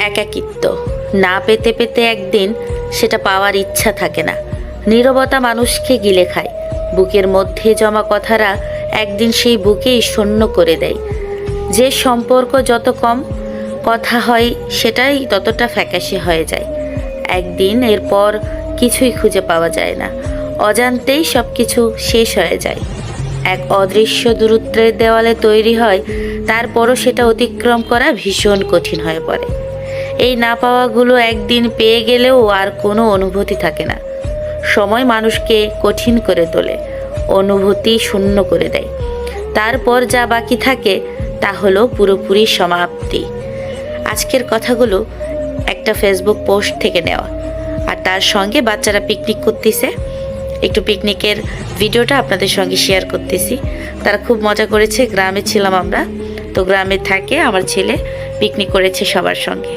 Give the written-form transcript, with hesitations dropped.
একাকিত্ব না পেতে পেতে একদিন সেটা পাওয়ার ইচ্ছা থাকে না। নীরবতা মানুষকে গিলে খায়। বুকের মধ্যে জমা কথারা একদিন সেই বুকেই শূন্য করে দেয়। যে সম্পর্ক যত কম কথা হয় সেটাই ততটা ফ্যাকাশে হয়ে যায়। একদিন এরপর কিছুই খুঁজে পাওয়া যায় না, অজান্তেই সব কিছু শেষ হয়ে যায়। এক অদৃশ্য দূরত্বের দেওয়ালে তৈরি হয়, তারপরও সেটা অতিক্রম করা ভীষণ কঠিন হয়ে পড়ে। এই না পাওয়াগুলো একদিন পেয়ে গেলেও আর কোনো অনুভূতি থাকে না। সময় মানুষকে কঠিন করে তোলে, অনুভূতি শূন্য করে দেয়। তারপর যা বাকি থাকে তা হলো পুরোপুরি সমাপ্তি। আজকের কথাগুলো একটা ফেসবুক পোস্ট থেকে নেওয়া, আর তার সঙ্গে বাচ্চারা পিকনিক করতেছে। একটু পিকনিকের ভিডিওটা আপনাদের সঙ্গে শেয়ার করতেছি। তারা খুব মজা করেছে। গ্রামে ছিলাম আমরা, তো গ্রামে থাকে আমার ছেলে পিকনিক করেছে সবার সঙ্গে।